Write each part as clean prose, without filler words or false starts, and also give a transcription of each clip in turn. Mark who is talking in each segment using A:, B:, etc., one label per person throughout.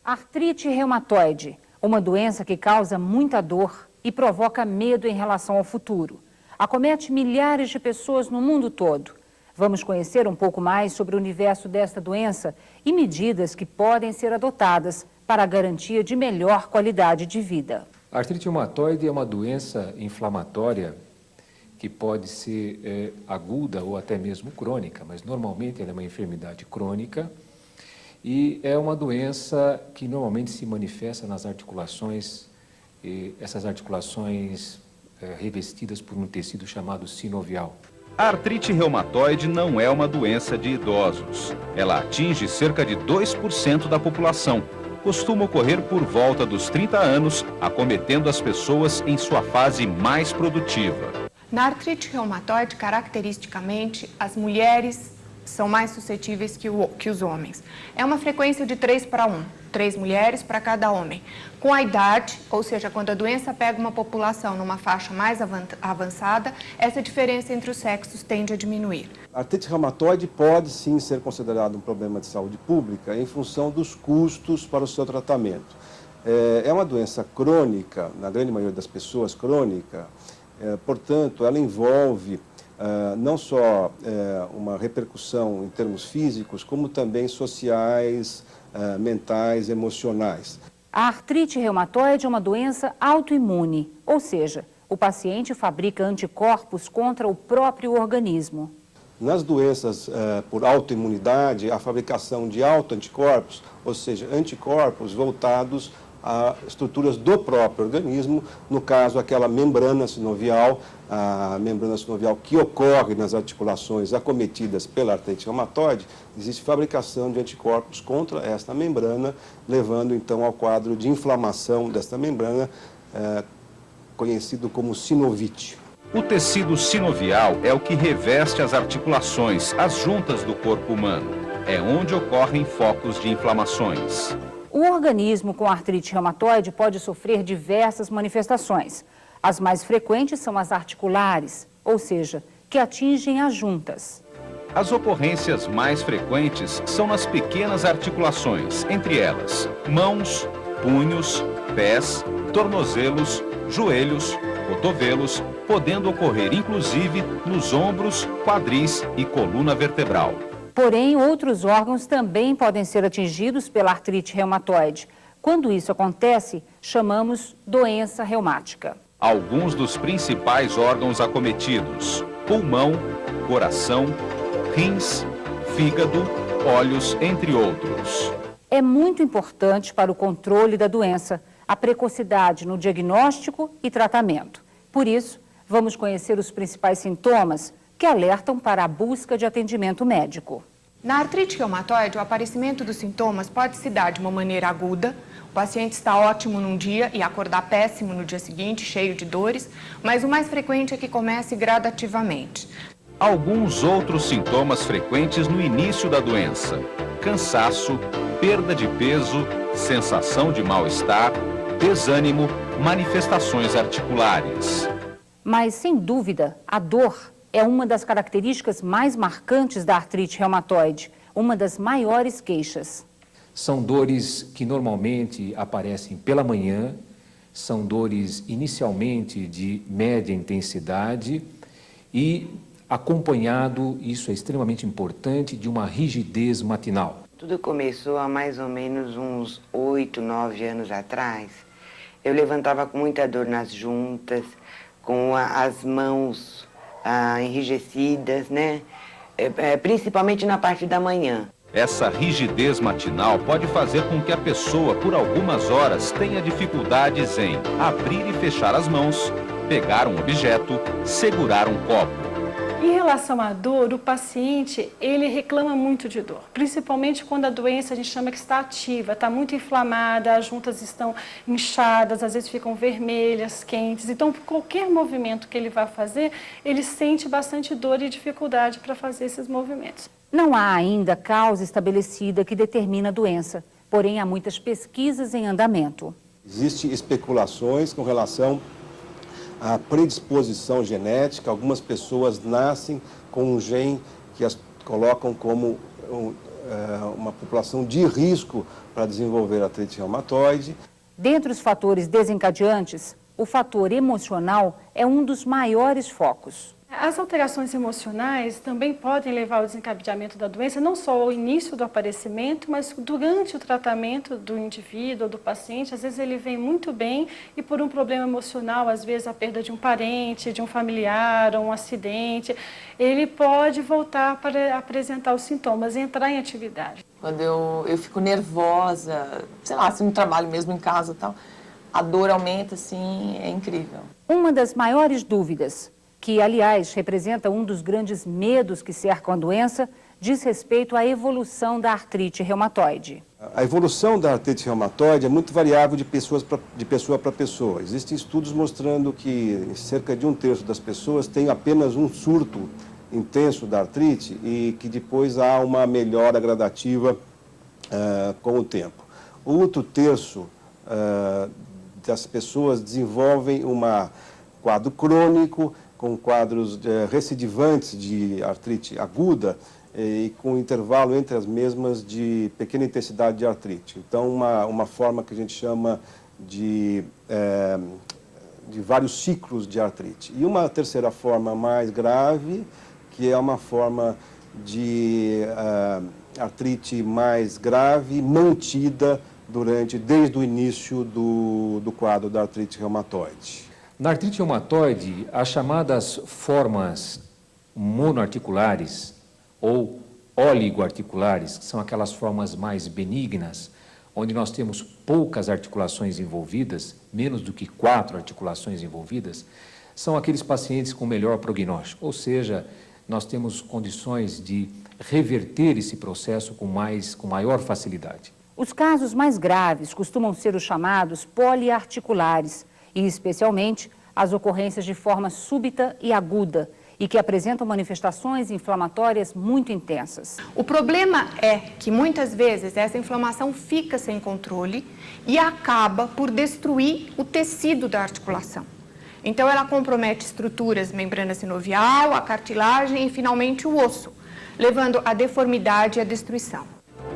A: Artrite reumatoide, uma doença que causa muita dor e provoca medo em relação ao futuro. Acomete milhares de pessoas no mundo todo. Vamos conhecer um pouco mais sobre o universo desta doença e medidas que podem ser adotadas para a garantia de melhor qualidade de vida.
B: A artrite reumatoide é uma doença inflamatória que pode ser aguda ou até mesmo crônica, mas normalmente ela é uma enfermidade crônica e é uma doença que normalmente se manifesta nas articulações, essas articulações revestidas por um tecido chamado sinovial.
C: A artrite reumatoide não é uma doença de idosos. Ela atinge cerca de 2% da população. Costuma ocorrer por volta dos 30 anos, acometendo as pessoas em sua fase mais produtiva.
D: Na artrite reumatoide, caracteristicamente, as mulheres são mais suscetíveis que os homens. É uma frequência de 3:1, 3 mulheres para cada homem. Com a idade, ou seja, quando a doença pega uma população numa faixa mais avançada, essa diferença entre os sexos tende a diminuir.
E: A artrite reumatoide pode sim ser considerado um problema de saúde pública em função dos custos para o seu tratamento. É uma doença crônica, na grande maioria das pessoas crônica, portanto, ela envolve não só uma repercussão em termos físicos, como também sociais, mentais, emocionais.
A: A artrite reumatoide é uma doença autoimune, ou seja, o paciente fabrica anticorpos contra o próprio organismo.
E: Nas doenças por autoimunidade, a fabricação de autoanticorpos, ou seja, anticorpos voltados a estruturas do próprio organismo, no caso aquela membrana sinovial, a membrana sinovial que ocorre nas articulações acometidas pela artrite reumatoide, existe fabricação de anticorpos contra esta membrana, levando então ao quadro de inflamação desta membrana, conhecido como sinovite.
C: O tecido sinovial é o que reveste as articulações, as juntas do corpo humano. É onde ocorrem focos de inflamações.
A: O organismo com artrite reumatoide pode sofrer diversas manifestações. As mais frequentes são as articulares, ou seja, que atingem as juntas.
C: As ocorrências mais frequentes são nas pequenas articulações, entre elas mãos, punhos, pés, tornozelos, joelhos, cotovelos, podendo ocorrer inclusive nos ombros, quadris e coluna vertebral.
A: Porém, outros órgãos também podem ser atingidos pela artrite reumatoide. Quando isso acontece, chamamos doença reumática.
C: Alguns dos principais órgãos acometidos: pulmão, coração, rins, fígado, olhos, entre outros.
A: É muito importante para o controle da doença a precocidade no diagnóstico e tratamento. Por isso, vamos conhecer os principais sintomas que alertam para a busca de atendimento médico.
D: Na artrite reumatoide, o aparecimento dos sintomas pode se dar de uma maneira aguda. O paciente está ótimo num dia e acordar péssimo no dia seguinte, cheio de dores, mas o mais frequente é que comece gradativamente.
C: Alguns outros sintomas frequentes no início da doença: cansaço, perda de peso, sensação de mal-estar, desânimo, manifestações articulares.
A: Mas, sem dúvida, a dor é uma das características mais marcantes da artrite reumatoide, uma das maiores queixas.
B: São dores que normalmente aparecem pela manhã, são dores inicialmente de média intensidade e acompanhado, isso é extremamente importante, de uma rigidez matinal.
F: Tudo começou há mais ou menos uns 8, 9 anos atrás. Eu levantava com muita dor nas juntas, com as mãos enrijecidas, né? Principalmente na parte da manhã.
C: Essa rigidez matinal pode fazer com que a pessoa, por algumas horas, tenha dificuldades em abrir e fechar as mãos, pegar um objeto, segurar um copo.
G: Em relação à dor, o paciente, ele reclama muito de dor, principalmente quando a doença a gente chama que está ativa, está muito inflamada, as juntas estão inchadas, às vezes ficam vermelhas, quentes. Então, qualquer movimento que ele vá fazer, ele sente bastante dor e dificuldade para fazer esses movimentos.
A: Não há ainda causa estabelecida que determina a doença, porém há muitas pesquisas em andamento.
E: Existem especulações com relação à predisposição genética. Algumas pessoas nascem com um gene que as colocam como uma população de risco para desenvolver artrite reumatoide.
A: Dentre os fatores desencadeantes, o fator emocional é um dos maiores focos.
G: As alterações emocionais também podem levar ao desencadeamento da doença, não só ao início do aparecimento, mas durante o tratamento do indivíduo ou do paciente. Às vezes ele vem muito bem e por um problema emocional, às vezes a perda de um parente, de um familiar, ou um acidente, ele pode voltar para apresentar os sintomas, entrar em atividade.
H: Quando eu fico nervosa, sei lá, se no trabalho mesmo, em casa e tal, a dor aumenta, assim, é incrível.
A: Uma das maiores dúvidas, que, aliás, representa um dos grandes medos que cercam a doença, diz respeito à evolução da artrite reumatoide.
E: A evolução da artrite reumatoide é muito variável de pessoa para pessoa. Existem estudos mostrando que cerca de 1/3 das pessoas tem apenas um surto intenso da artrite e que depois há uma melhora gradativa com o tempo. O outro terço das pessoas desenvolvem um quadro crônico, com quadros recidivantes de artrite aguda e com intervalo entre as mesmas de pequena intensidade de artrite. Então, uma forma que a gente chama de vários ciclos de artrite. E uma terceira forma mais grave, que é uma forma de artrite mais grave, mantida desde o início do quadro da artrite reumatoide.
B: Na artrite reumatoide, as chamadas formas monoarticulares ou oligoarticulares, que são aquelas formas mais benignas, onde nós temos poucas articulações envolvidas, menos do que 4 articulações envolvidas, são aqueles pacientes com melhor prognóstico, ou seja, nós temos condições de reverter esse processo com maior facilidade.
A: Os casos mais graves costumam ser os chamados poliarticulares, e especialmente as ocorrências de forma súbita e aguda e que apresentam manifestações inflamatórias muito intensas.
D: O problema é que muitas vezes essa inflamação fica sem controle e acaba por destruir o tecido da articulação. Então ela compromete estruturas, membrana sinovial, a cartilagem e finalmente o osso, levando à deformidade e à destruição.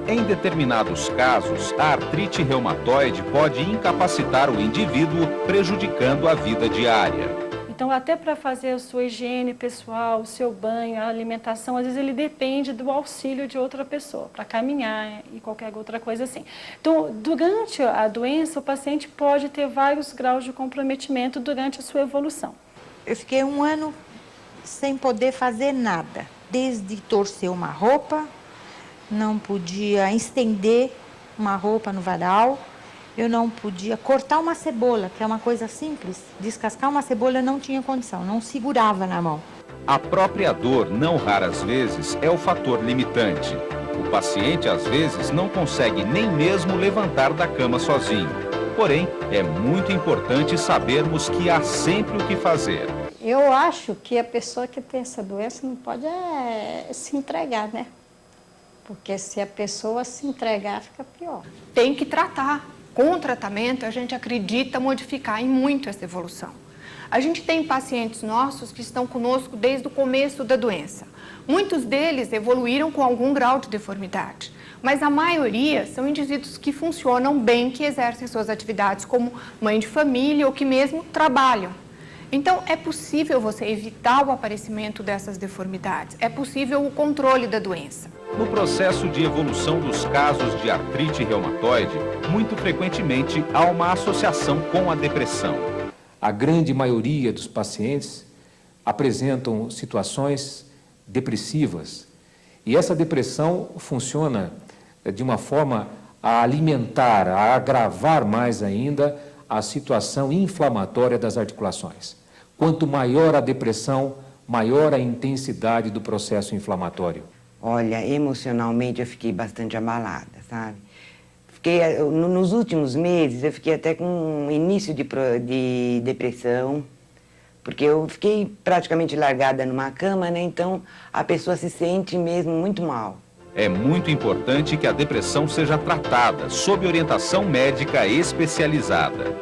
C: Em determinados casos, a artrite reumatoide pode incapacitar o indivíduo, prejudicando a vida diária.
G: Então, até para fazer a sua higiene pessoal, o seu banho, a alimentação, às vezes ele depende do auxílio de outra pessoa, para caminhar e qualquer outra coisa assim. Então, durante a doença, o paciente pode ter vários graus de comprometimento durante a sua evolução.
I: Eu fiquei 1 ano sem poder fazer nada, desde torcer uma roupa, não podia estender uma roupa no varal, eu não podia cortar uma cebola, que é uma coisa simples. Descascar uma cebola eu não tinha condição, não segurava na mão.
C: A própria dor, não raras vezes, é o fator limitante. O paciente, às vezes, não consegue nem mesmo levantar da cama sozinho. Porém, é muito importante sabermos que há sempre o que fazer.
J: Eu acho que a pessoa que tem essa doença não pode se entregar, né? Porque se a pessoa se entregar, fica pior.
D: Tem que tratar. Com o tratamento, a gente acredita modificar em muito essa evolução. A gente tem pacientes nossos que estão conosco desde o começo da doença. Muitos deles evoluíram com algum grau de deformidade, mas a maioria são indivíduos que funcionam bem, que exercem suas atividades como mãe de família ou que mesmo trabalham. Então, é possível você evitar o aparecimento dessas deformidades, é possível o controle da doença.
C: No processo de evolução dos casos de artrite reumatoide, muito frequentemente há uma associação com a depressão.
B: A grande maioria dos pacientes apresentam situações depressivas e essa depressão funciona de uma forma a alimentar, a agravar mais ainda a situação inflamatória das articulações. Quanto maior a depressão, maior a intensidade do processo inflamatório.
F: Olha, emocionalmente eu fiquei bastante abalada, sabe? Nos últimos meses eu fiquei até com um início de depressão, porque eu fiquei praticamente largada numa cama, né? Então a pessoa se sente mesmo muito mal.
C: É muito importante que a depressão seja tratada sob orientação médica especializada.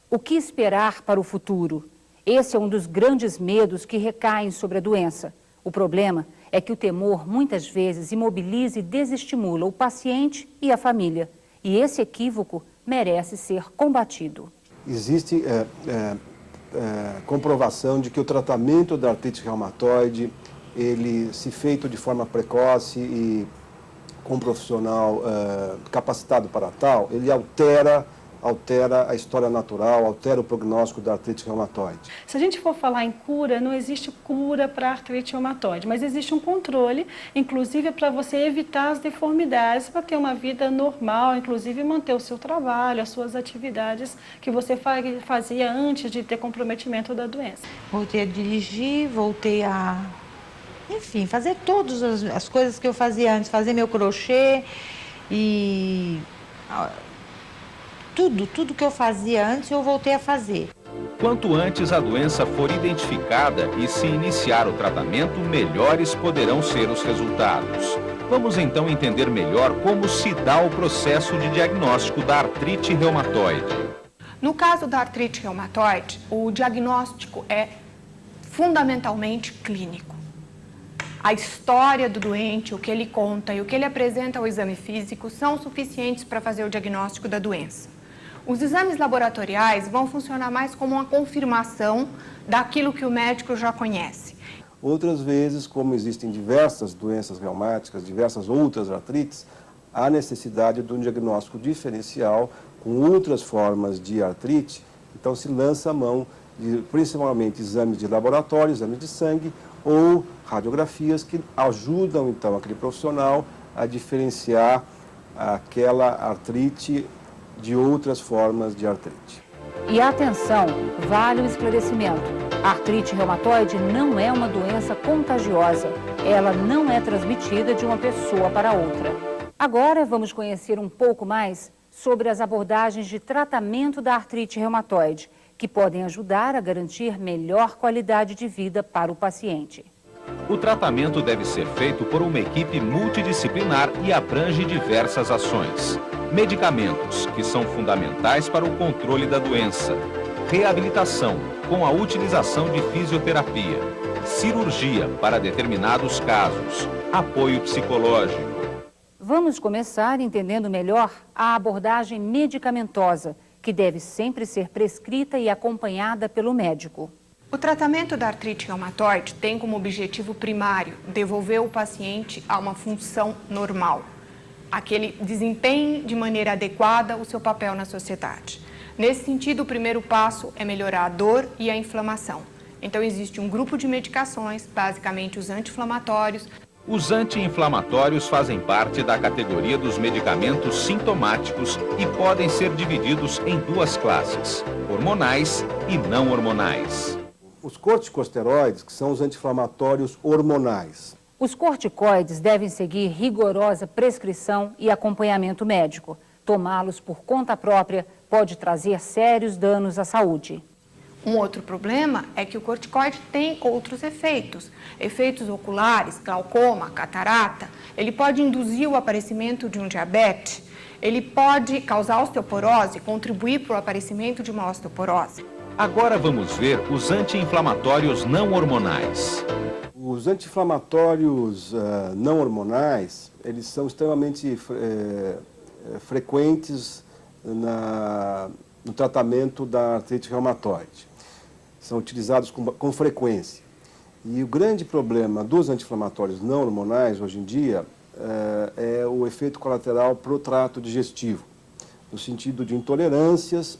A: O que esperar para o futuro? Esse é um dos grandes medos que recaem sobre a doença. O problema é que o temor muitas vezes imobiliza e desestimula o paciente e a família. E esse equívoco merece ser combatido.
E: Existe comprovação de que o tratamento da artrite reumatoide, ele, se feito de forma precoce e com um profissional capacitado para tal, ele altera a história natural, altera o prognóstico da artrite reumatoide.
G: Se a gente for falar em cura, não existe cura para a artrite reumatoide, mas existe um controle, inclusive para você evitar as deformidades, para ter uma vida normal, inclusive manter o seu trabalho, as suas atividades que você fazia antes de ter comprometimento da doença.
I: Voltei a dirigir, voltei a, enfim, fazer todas as coisas que eu fazia antes, fazer meu crochê e tudo que eu fazia antes eu voltei a fazer.
C: Quanto antes a doença for identificada e se iniciar o tratamento, melhores poderão ser os resultados. Vamos então entender melhor como se dá o processo de diagnóstico da artrite reumatoide.
D: No caso da artrite reumatoide, o diagnóstico é fundamentalmente clínico. A história do doente, o que ele conta e o que ele apresenta ao exame físico são suficientes para fazer o diagnóstico da doença. Os exames laboratoriais vão funcionar mais como uma confirmação daquilo que o médico já conhece.
E: Outras vezes, como existem diversas doenças reumáticas, diversas outras artrites, há necessidade de um diagnóstico diferencial com outras formas de artrite. Então se lança a mão de principalmente exames de laboratório, exames de sangue ou radiografias que ajudam então aquele profissional a diferenciar aquela artrite de outras formas de artrite.
A: E atenção, vale o esclarecimento. A artrite reumatoide não é uma doença contagiosa. Ela não é transmitida de uma pessoa para outra. Agora vamos conhecer um pouco mais sobre as abordagens de tratamento da artrite reumatoide, que podem ajudar a garantir melhor qualidade de vida para o paciente.
C: O tratamento deve ser feito por uma equipe multidisciplinar e abrange diversas ações. Medicamentos, que são fundamentais para o controle da doença. Reabilitação, com a utilização de fisioterapia. Cirurgia, para determinados casos. Apoio psicológico.
A: Vamos começar entendendo melhor a abordagem medicamentosa, que deve sempre ser prescrita e acompanhada pelo médico.
D: O tratamento da artrite reumatoide tem como objetivo primário devolver o paciente a uma função normal, a que ele desempenhe de maneira adequada o seu papel na sociedade. Nesse sentido, o primeiro passo é melhorar a dor e a inflamação. Então, existe um grupo de medicações, basicamente os anti-inflamatórios.
C: Os anti-inflamatórios fazem parte da categoria dos medicamentos sintomáticos e podem ser divididos em duas classes, hormonais e não hormonais.
E: Os corticosteroides, que são os anti-inflamatórios hormonais.
A: Os corticoides devem seguir rigorosa prescrição e acompanhamento médico. Tomá-los por conta própria pode trazer sérios danos à saúde.
D: Um outro problema é que o corticoide tem outros efeitos. Efeitos oculares, glaucoma, catarata. Ele pode induzir o aparecimento de um diabetes. Ele pode causar osteoporose, contribuir para o aparecimento de uma osteoporose.
C: Agora vamos ver os anti-inflamatórios não hormonais.
E: Os anti-inflamatórios não hormonais, eles são extremamente frequentes no tratamento da artrite reumatoide. São utilizados com frequência. E o grande problema dos anti-inflamatórios não hormonais, hoje em dia, é o efeito colateral para o trato digestivo, no sentido de intolerâncias,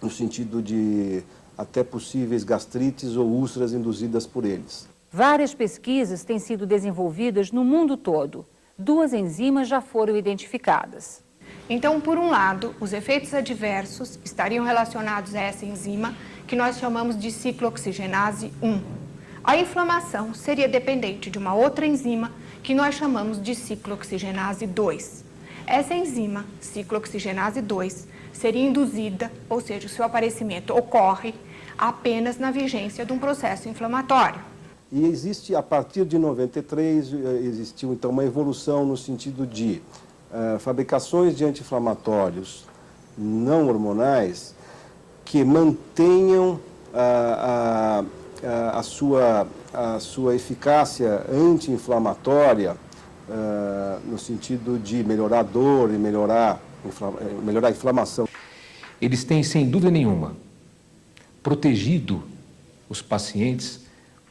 E: no sentido de até possíveis gastrites ou úlceras induzidas por eles.
A: Várias pesquisas têm sido desenvolvidas no mundo todo. 2 enzimas já foram identificadas.
D: Então, por um lado, os efeitos adversos estariam relacionados a essa enzima, que nós chamamos de ciclooxigenase 1. A inflamação seria dependente de uma outra enzima, que nós chamamos de ciclooxigenase 2. Essa enzima, ciclooxigenase 2, seria induzida, ou seja, o seu aparecimento ocorre apenas na vigência de um processo inflamatório.
E: E existe, a partir de 93, existiu então uma evolução no sentido de fabricações de anti-inflamatórios não hormonais que mantenham a sua eficácia anti-inflamatória, no sentido de melhorar a dor e melhorar a inflamação.
B: Eles têm, sem dúvida nenhuma, protegido os pacientes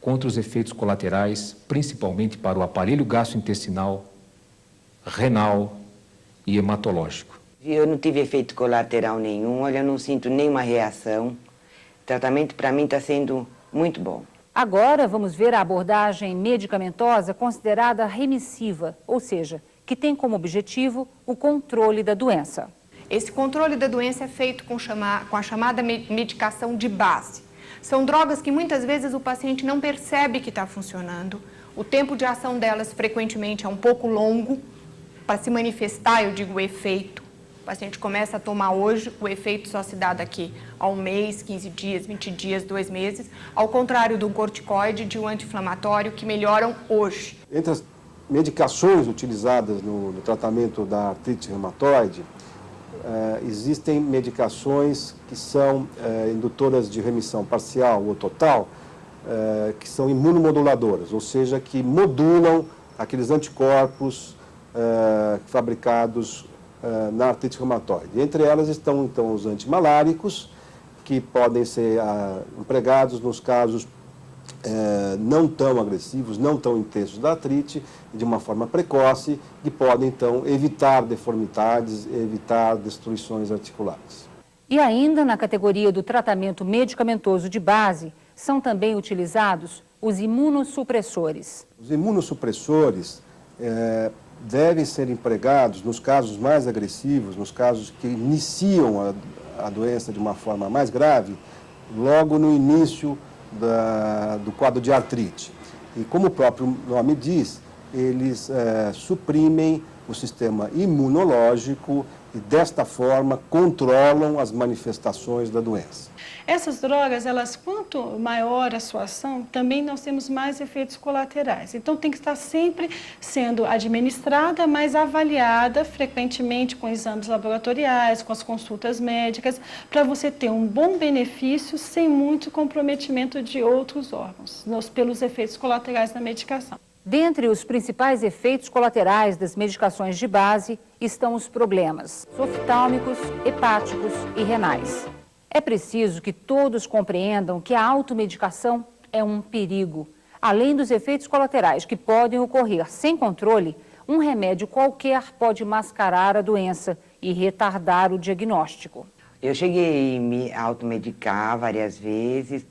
B: contra os efeitos colaterais, principalmente para o aparelho gastrointestinal, renal e hematológico.
F: Eu não tive efeito colateral nenhum, olha, eu não sinto nenhuma reação. O tratamento para mim está sendo muito bom.
A: Agora vamos ver a abordagem medicamentosa considerada remissiva, ou seja, que tem como objetivo o controle da doença.
D: Esse controle da doença é feito com a chamada medicação de base. São drogas que muitas vezes o paciente não percebe que está funcionando. O tempo de ação delas frequentemente é um pouco longo. Para se manifestar, eu digo, o efeito. O paciente começa a tomar hoje, o efeito só se dá daqui a 1 mês, 15 dias, 20 dias, 2 meses, ao contrário do corticoide, de um anti-inflamatório, que melhoram hoje.
E: Entre as medicações utilizadas no tratamento da artrite reumatoide, existem medicações que são indutoras de remissão parcial ou total, que são imunomoduladoras, ou seja, que modulam aqueles anticorpos fabricados na artrite reumatoide. Entre elas estão, então, os antimaláricos, que podem ser empregados nos casos não tão agressivos, não tão intensos da artrite, de uma forma precoce, que podem, então, evitar deformidades, evitar destruições articulares.
A: E ainda na categoria do tratamento medicamentoso de base, são também utilizados os imunossupressores.
E: Os imunossupressores devem ser empregados nos casos mais agressivos, nos casos que iniciam a doença de uma forma mais grave, logo no início do quadro de artrite. E como o próprio nome diz, eles suprimem o sistema imunológico e, desta forma, controlam as manifestações da doença.
G: Essas drogas, quanto maior a sua ação, também nós temos mais efeitos colaterais. Então, tem que estar sempre sendo administrada, mas avaliada frequentemente com exames laboratoriais, com as consultas médicas, para você ter um bom benefício sem muito comprometimento de outros órgãos, pelos efeitos colaterais da medicação.
A: Dentre os principais efeitos colaterais das medicações de base estão os problemas oftálmicos, hepáticos e renais. É preciso que todos compreendam que a automedicação é um perigo. Além dos efeitos colaterais que podem ocorrer sem controle, um remédio qualquer pode mascarar a doença e retardar o diagnóstico.
F: Eu cheguei a me automedicar várias vezes,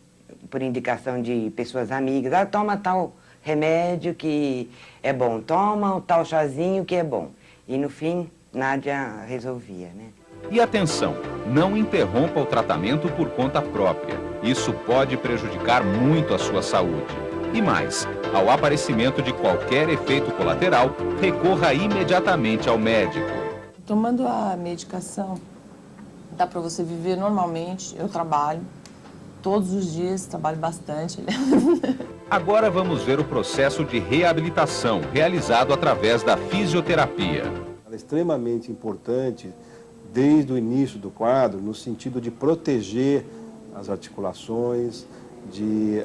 F: por indicação de pessoas amigas. Toma tal remédio que é bom, toma tal chazinho que é bom. E no fim, nada resolvia, né?
C: E atenção, não interrompa o tratamento por conta própria. Isso pode prejudicar muito a sua saúde. E mais, ao aparecimento de qualquer efeito colateral, recorra imediatamente ao médico.
H: Tomando a medicação, dá para você viver normalmente. Eu trabalho todos os dias, trabalho bastante.
C: Agora vamos ver o processo de reabilitação realizado através da fisioterapia.
E: Ela é extremamente importante desde o início do quadro, no sentido de proteger as articulações, de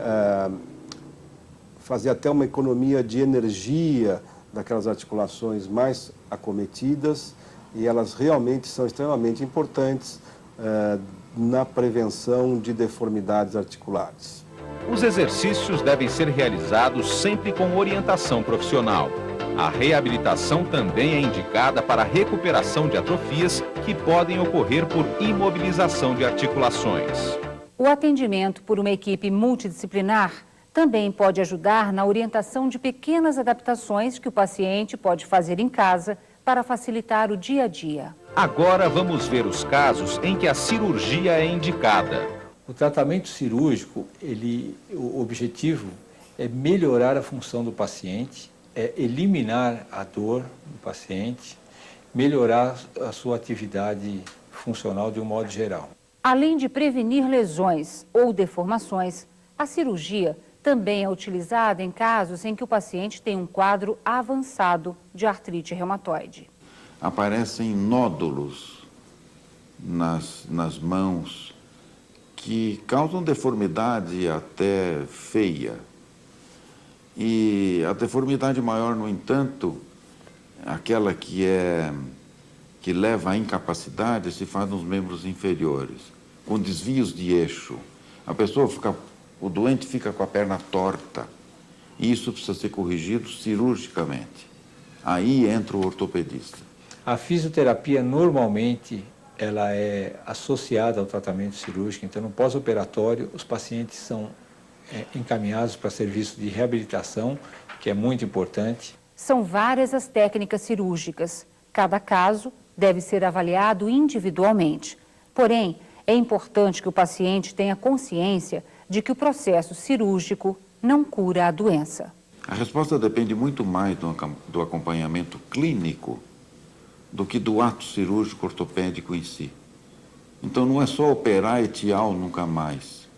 E: fazer até uma economia de energia daquelas articulações mais acometidas, e elas realmente são extremamente importantes na prevenção de deformidades articulares.
C: Os exercícios devem ser realizados sempre com orientação profissional. A reabilitação também é indicada para a recuperação de atrofias que podem ocorrer por imobilização de articulações.
A: O atendimento por uma equipe multidisciplinar também pode ajudar na orientação de pequenas adaptações que o paciente pode fazer em casa para facilitar o dia a dia.
C: Agora vamos ver os casos em que a cirurgia é indicada.
K: O tratamento cirúrgico, o objetivo é melhorar a função do paciente, é eliminar a dor do paciente, melhorar a sua atividade funcional de um modo geral.
A: Além de prevenir lesões ou deformações, a cirurgia também é utilizada em casos em que o paciente tem um quadro avançado de artrite reumatoide.
L: Aparecem nódulos nas mãos que causam deformidade até feia. E a deformidade maior, no entanto, aquela que leva à incapacidade, se faz nos membros inferiores, com desvios de eixo. O doente fica com a perna torta, e isso precisa ser corrigido cirurgicamente. Aí entra o ortopedista.
K: A fisioterapia, normalmente, ela é associada ao tratamento cirúrgico. Então, no pós-operatório, os pacientes são encaminhados para serviço de reabilitação, que é muito importante.
A: São várias as técnicas cirúrgicas. Cada caso deve ser avaliado individualmente. Porém, é importante que o paciente tenha consciência de que o processo cirúrgico não cura a doença.
L: A resposta depende muito mais do acompanhamento clínico do que do ato cirúrgico ortopédico em si. Então não é só operar e tchau, nunca mais.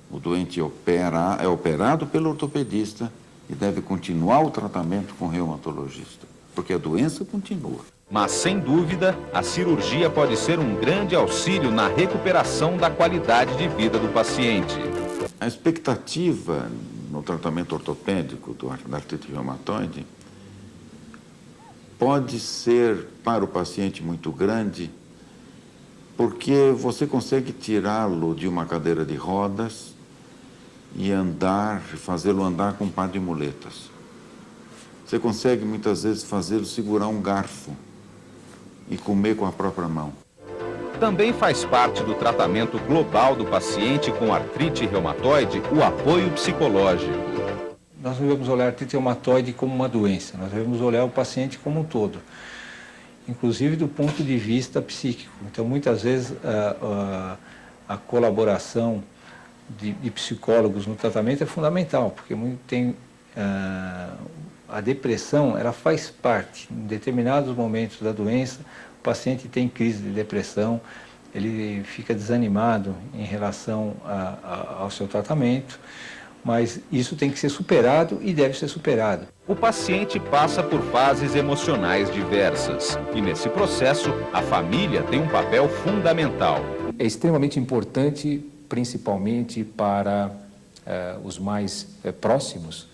L: O doente é operado pelo ortopedista e deve continuar o tratamento com o reumatologista, porque a doença continua.
C: Mas, sem dúvida, a cirurgia pode ser um grande auxílio na recuperação da qualidade de vida do paciente.
L: A expectativa no tratamento ortopédico da artrite reumatoide pode ser para o paciente muito grande, porque você consegue tirá-lo de uma cadeira de rodas e fazê-lo andar com um par de muletas. Você consegue muitas vezes fazê-lo segurar um garfo e comer com a própria mão.
C: Também faz parte do tratamento global do paciente com artrite reumatoide o apoio psicológico.
K: Nós não devemos olhar a artrite reumatoide como uma doença, nós devemos olhar o paciente como um todo, inclusive do ponto de vista psíquico. Então, muitas vezes, a colaboração de psicólogos no tratamento é fundamental, porque a depressão, ela faz parte. Em determinados momentos da doença, o paciente tem crise de depressão, ele fica desanimado em relação ao seu tratamento, mas isso tem que ser superado e deve ser superado.
C: O paciente passa por fases emocionais diversas e, nesse processo, a família tem um papel fundamental.
B: É extremamente importante, principalmente para os mais próximos,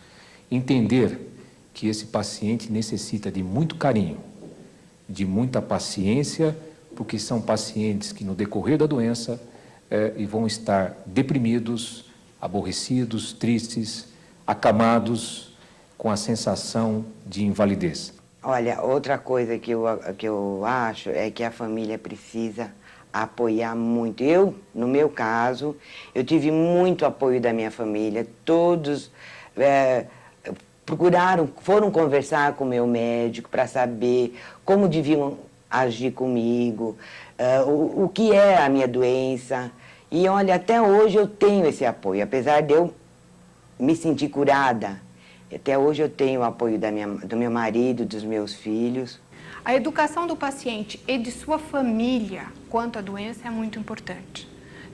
B: entender que esse paciente necessita de muito carinho, de muita paciência, porque são pacientes que no decorrer da doença vão estar deprimidos, aborrecidos, tristes, acamados, com a sensação de invalidez.
F: Olha, outra coisa que eu acho é que a família precisa apoiar muito. No meu caso, eu tive muito apoio da minha família, todos foram conversar com o meu médico para saber como deviam agir comigo, o que é a minha doença. E olha, até hoje eu tenho esse apoio, apesar de eu me sentir curada. Até hoje eu tenho o apoio do meu marido, dos meus filhos.
D: A educação do paciente e de sua família quanto à doença é muito importante.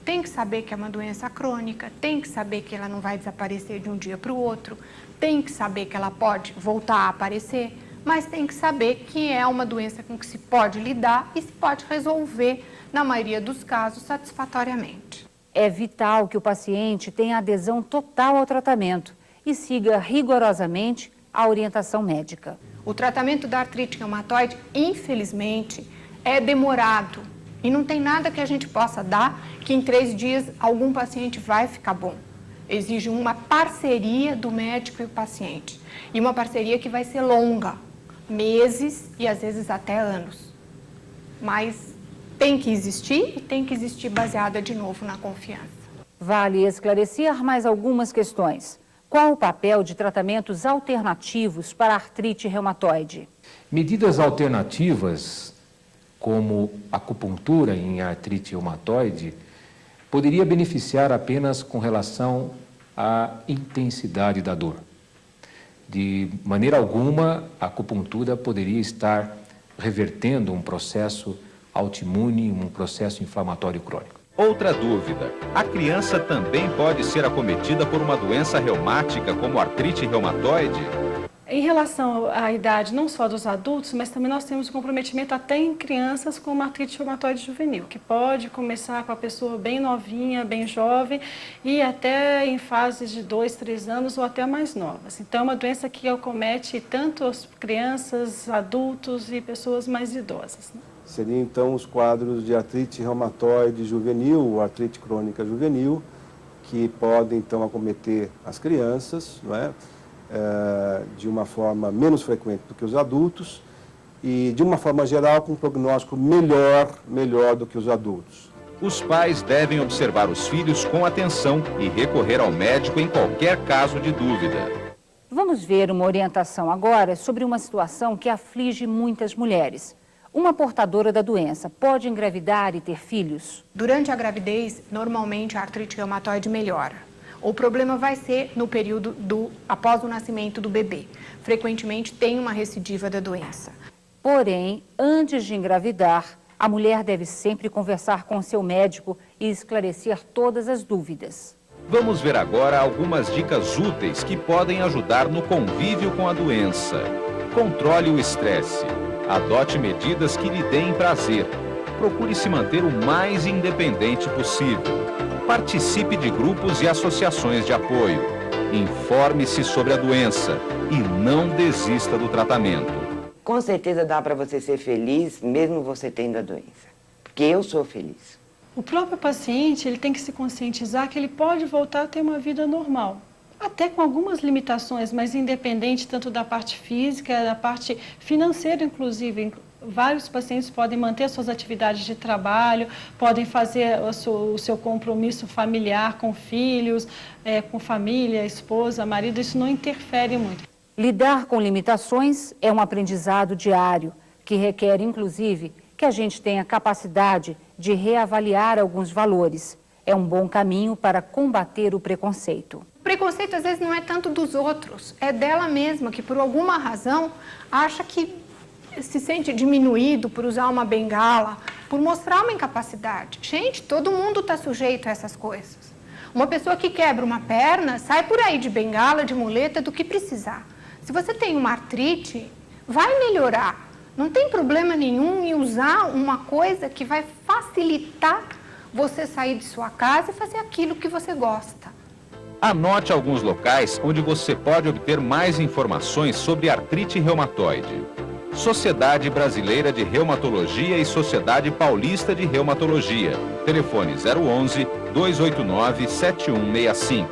D: Tem que saber que é uma doença crônica, tem que saber que ela não vai desaparecer de um dia para o outro, tem que saber que ela pode voltar a aparecer, mas tem que saber que é uma doença com que se pode lidar e se pode resolver, na maioria dos casos, satisfatoriamente.
A: É vital que o paciente tenha adesão total ao tratamento e siga rigorosamente a orientação médica.
D: O tratamento da artrite reumatoide, infelizmente, é demorado e não tem nada que a gente possa dar que em 3 dias algum paciente vai ficar bom. Exige uma parceria do médico e o paciente. E uma parceria que vai ser longa, meses e às vezes até anos. Mas tem que existir e tem que existir baseada de novo na confiança.
A: Vale esclarecer mais algumas questões. Qual o papel de tratamentos alternativos para a artrite reumatoide?
B: Medidas alternativas, como acupuntura em artrite reumatoide, poderia beneficiar apenas com relação à intensidade da dor. De maneira alguma, a acupuntura poderia estar revertendo um processo autoimune, um processo inflamatório crônico.
C: Outra dúvida: a criança também pode ser acometida por uma doença reumática como artrite reumatoide?
G: Em relação à idade, não só dos adultos, mas também nós temos um comprometimento até em crianças com uma artrite reumatoide juvenil, que pode começar com a pessoa bem novinha, bem jovem, e até em fases de 2, 3 anos ou até mais novas. Então, é uma doença que acomete tanto as crianças, adultos e pessoas mais idosas, né?
E: Seriam, então, os quadros de artrite reumatoide juvenil, ou artrite crônica juvenil, que podem, então, acometer as crianças, não é? De uma forma menos frequente do que os adultos e, de uma forma geral, com um prognóstico melhor do que os adultos.
C: Os pais devem observar os filhos com atenção e recorrer ao médico em qualquer caso de dúvida.
A: Vamos ver uma orientação agora sobre uma situação que aflige muitas mulheres. Uma portadora da doença pode engravidar e ter filhos?
D: Durante a gravidez, normalmente a artrite reumatoide melhora. O problema vai ser no período após o nascimento do bebê. Frequentemente tem uma recidiva da doença.
A: Porém, antes de engravidar, a mulher deve sempre conversar com seu médico e esclarecer todas as dúvidas.
C: Vamos ver agora algumas dicas úteis que podem ajudar no convívio com a doença. Controle o estresse. Adote medidas que lhe deem prazer. Procure se manter o mais independente possível. Participe de grupos e associações de apoio. Informe-se sobre a doença e não desista do tratamento.
F: Com certeza dá para você ser feliz, mesmo você tendo a doença. Porque eu sou feliz.
G: O próprio paciente ele tem que se conscientizar que ele pode voltar a ter uma vida normal. Até com algumas limitações, mas independente tanto da parte física, da parte financeira, inclusive. Vários pacientes podem manter suas atividades de trabalho, podem fazer o seu compromisso familiar com filhos, com família, esposa, marido, isso não interfere muito.
A: Lidar com limitações é um aprendizado diário, que requer, inclusive, que a gente tenha capacidade de reavaliar alguns valores. É um bom caminho para combater o preconceito.
D: O preconceito, às vezes, não é tanto dos outros, é dela mesma, que por alguma razão acha que se sente diminuído por usar uma bengala, por mostrar uma incapacidade. Gente, todo mundo está sujeito a essas coisas. Uma pessoa que quebra uma perna, sai por aí de bengala, de muleta, do que precisar. Se você tem uma artrite, vai melhorar. Não tem problema nenhum em usar uma coisa que vai facilitar você sair de sua casa e fazer aquilo que você gosta.
C: Anote alguns locais onde você pode obter mais informações sobre artrite reumatoide. Sociedade Brasileira de Reumatologia e Sociedade Paulista de Reumatologia. Telefone 011-289-7165.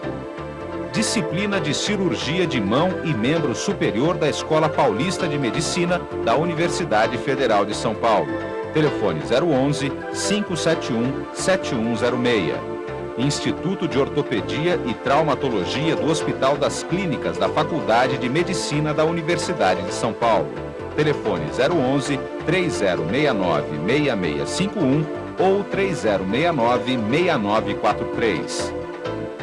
C: Disciplina de Cirurgia de Mão e membro superior da Escola Paulista de Medicina da Universidade Federal de São Paulo. Telefone 011-571-7106. Instituto de Ortopedia e Traumatologia do Hospital das Clínicas da Faculdade de Medicina da Universidade de São Paulo. Telefone 011-3069-6651 ou 3069-6943.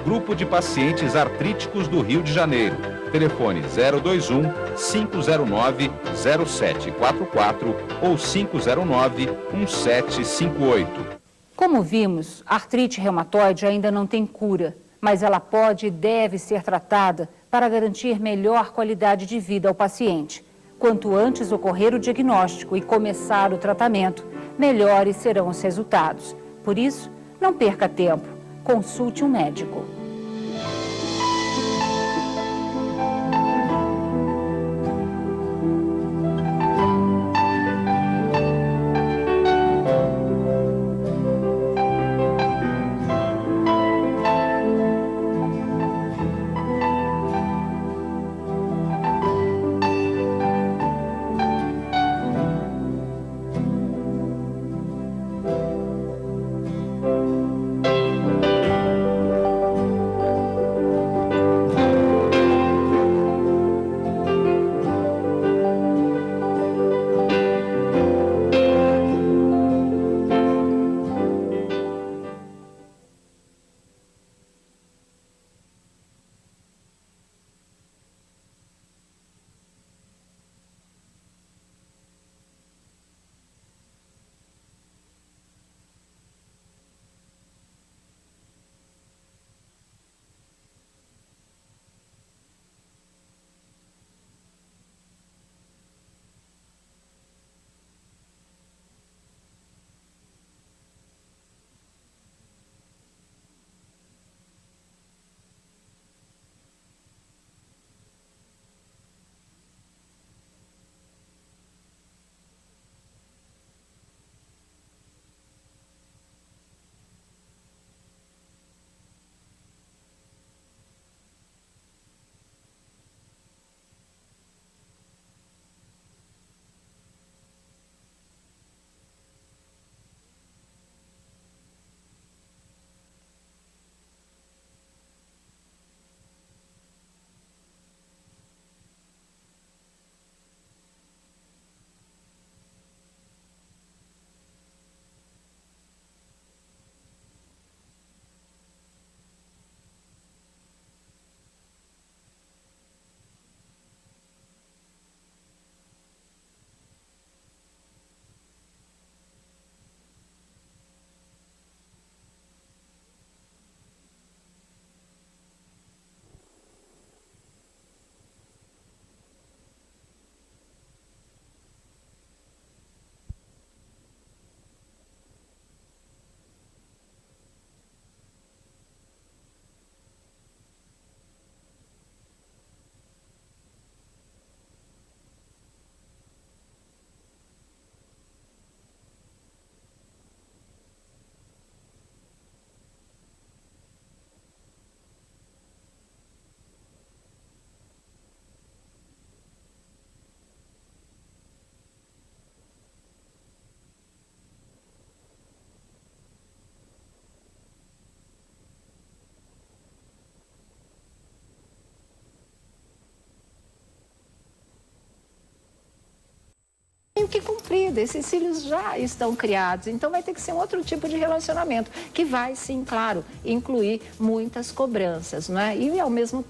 C: Grupo de Pacientes Artríticos do Rio de Janeiro. Telefone 021-509-0744 ou 509-1758.
A: Como vimos, a artrite reumatoide ainda não tem cura, mas ela pode e deve ser tratada para garantir melhor qualidade de vida ao paciente. Quanto antes ocorrer o diagnóstico e começar o tratamento, melhores serão os resultados. Por isso, não perca tempo. Consulte um médico.
M: construída, esses cílios já estão criados, então vai ter que ser um outro tipo de relacionamento, que vai, sim, claro, incluir muitas cobranças, não é? E, ao mesmo tempo,